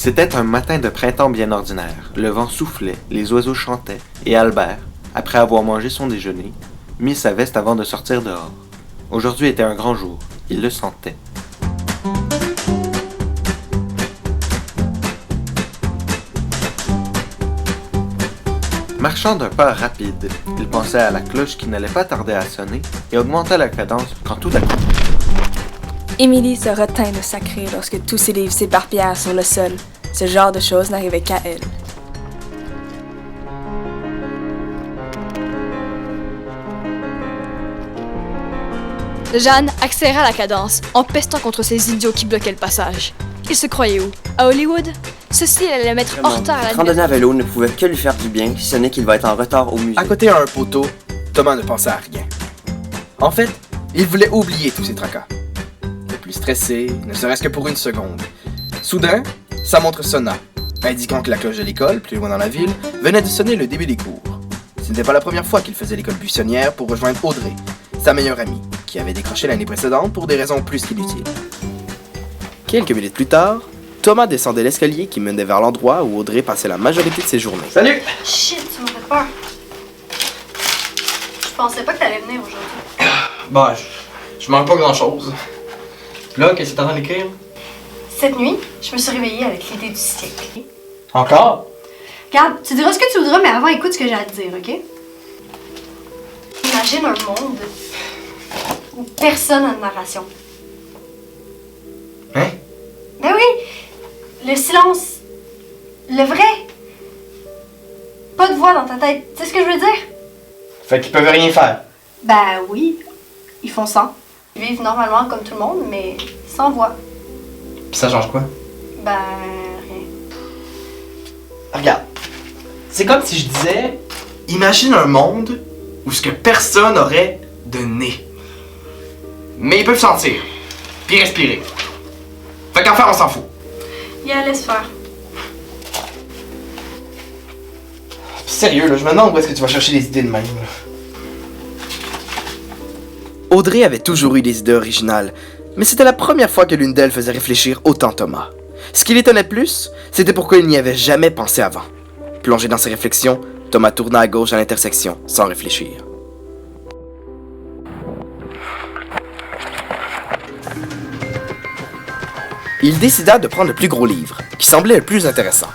C'était un matin de printemps bien ordinaire. Le vent soufflait, les oiseaux chantaient, et Albert, après avoir mangé son déjeuner, mit sa veste avant de sortir dehors. Aujourd'hui était un grand jour, il le sentait. Marchant d'un pas rapide, il pensait à la cloche qui n'allait pas tarder à sonner et augmenta la cadence quand tout à coup... Émilie se retint de sacrer lorsque tous ses livres s'éparpillèrent sur le sol. Ce genre de choses n'arrivait qu'à elle. Jeanne accéléra la cadence en pestant contre ces idiots qui bloquaient le passage. Il se croyait où? À Hollywood? Ceci allait le mettre en retard à la Randonner à vélo ne pouvait que lui faire du bien, si ce n'est qu'il va être en retard au musée. À côté à un poteau, Thomas ne pensait à rien. En fait, il voulait oublier tous ses tracas. Ne plus stressé, ne serait-ce que pour une seconde. Soudain, sa montre sonna, indiquant que la cloche de l'école, plus loin dans la ville, venait de sonner le début des cours. Ce n'était pas la première fois qu'il faisait l'école buissonnière pour rejoindre Audrey, sa meilleure amie, qui avait décroché l'année précédente pour des raisons plus qu'inutiles. Quelques minutes plus tard, Thomas descendait l'escalier qui menait vers l'endroit où Audrey passait la majorité de ses journées. Salut! Shit, tu m'as fait peur. Je pensais pas que t'allais venir aujourd'hui. Bah, je manque pas grand-chose. Là, qu'est-ce que t'es en train d'écrire? Cette nuit, je me suis réveillée avec l'idée du siècle. Encore? Regarde, tu diras ce que tu voudras, mais avant, écoute ce que j'ai à te dire, ok? Imagine un monde où personne n'a de narration. Hein? Ben oui! Le silence. Le vrai. Pas de voix dans ta tête. Tu sais ce que je veux dire? Fait qu'ils peuvent rien faire. Ben oui. Ils font sans. Ils vivent normalement comme tout le monde, mais sans voix. Pis ça change quoi? Ben, rien. Regarde, c'est comme si je disais, imagine un monde où ce que personne n'aurait de nez. Mais ils peuvent sentir, puis respirer. Fait qu'en faire, on s'en fout. Yeah, laisse faire. Sérieux, là, je me demande où est-ce que tu vas chercher les idées de même. Audrey avait toujours eu des idées originales, mais c'était la première fois que l'une d'elles faisait réfléchir autant Thomas. Ce qui l'étonnait plus, c'était pourquoi il n'y avait jamais pensé avant. Plongé dans ses réflexions, Thomas tourna à gauche à l'intersection, sans réfléchir. Il décida de prendre le plus gros livre, qui semblait le plus intéressant.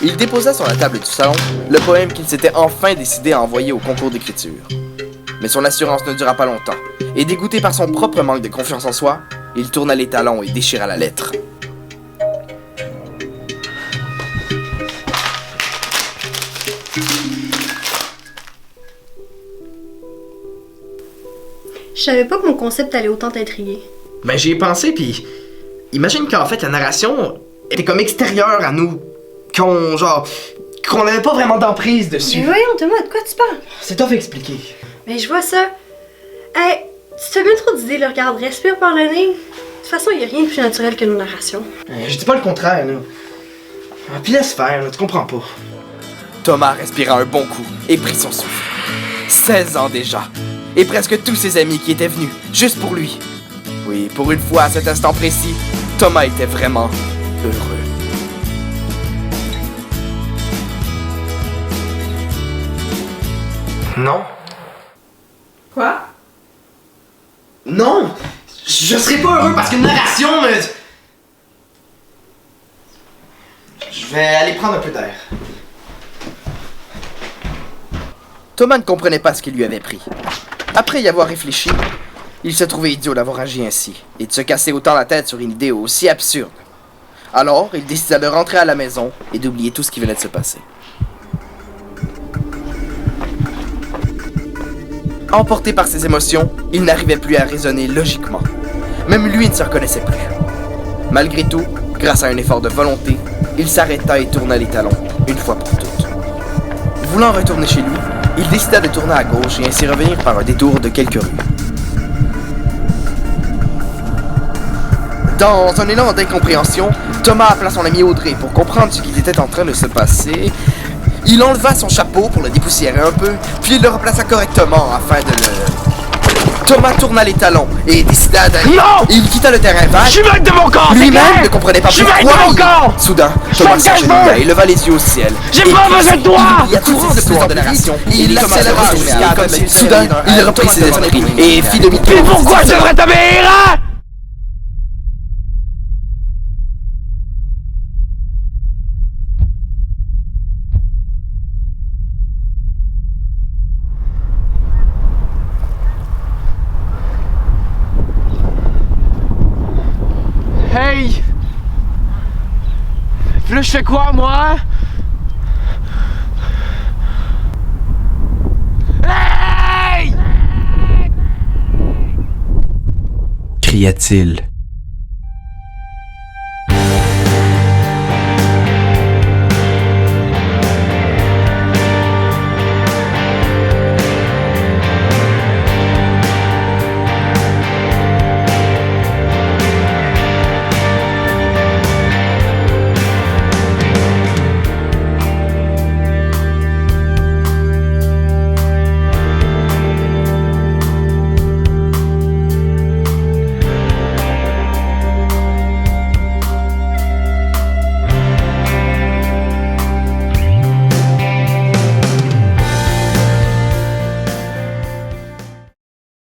Il déposa sur la table du salon le poème qu'il s'était enfin décidé à envoyer au concours d'écriture. Mais son assurance ne dura pas longtemps, et dégoûté par son propre manque de confiance en soi, il tourna les talons et déchira la lettre. Je savais pas que mon concept allait autant t'intriguer. Ben j'y ai pensé, puis imagine qu'en fait la narration était comme extérieure à nous, qu'on n'avait pas vraiment d'emprise dessus. Mais voyons, Thomas, de quoi tu parles? C'est tough à expliquer. Mais je vois ça. Hey, tu te fais bien trop d'idées, là. Regarde, respire par le nez. De toute façon, y a rien de plus naturel que nos narrations. Je dis pas le contraire, là. Ah, puis laisse faire, là, tu comprends pas. Thomas respira un bon coup et prit son souffle. 16 ans déjà. Et presque tous ses amis qui étaient venus, juste pour lui. Oui, pour une fois, à cet instant précis, Thomas était vraiment heureux. Non. Quoi? Non! Je serais pas heureux parce qu'une narration, mais... Je vais aller prendre un peu d'air. Thomas ne comprenait pas ce qu'il lui avait pris. Après y avoir réfléchi, il se trouvait idiot d'avoir agi ainsi, et de se casser autant la tête sur une idée aussi absurde. Alors, il décida de rentrer à la maison et d'oublier tout ce qui venait de se passer. Emporté par ses émotions, il n'arrivait plus à raisonner logiquement. Même lui ne se reconnaissait plus. Malgré tout, grâce à un effort de volonté, il s'arrêta et tourna les talons, une fois pour toutes. Voulant retourner chez lui, il décida de tourner à gauche et ainsi revenir par un détour de quelques rues. Dans un élan d'incompréhension, Thomas appela son ami Audrey pour comprendre ce qui était en train de se passer. Il enleva son chapeau pour le dépoussiérer un peu, puis il le replaça correctement afin de le... Thomas tourna les talons et décida d'aller... Non! Il quitta le terrain vague. Je suis maître de mon corps, c'est Lui-même clair? ne comprenait pas Je suis pourquoi. maître de mon corps! Soudain, Je Thomas fais ce que je s'agenouilla veux! et leva les yeux au ciel. J'ai Et pas puis, besoin de toi! Il oublia courant de plus de narration. Il accéléra son regard comme si soudain, il reprit ses esprits et fit demi-tour. Mais pourquoi je devrais t'obéir, hein? Hey! Là, je fais quoi, moi? Hey! Cria-t-il.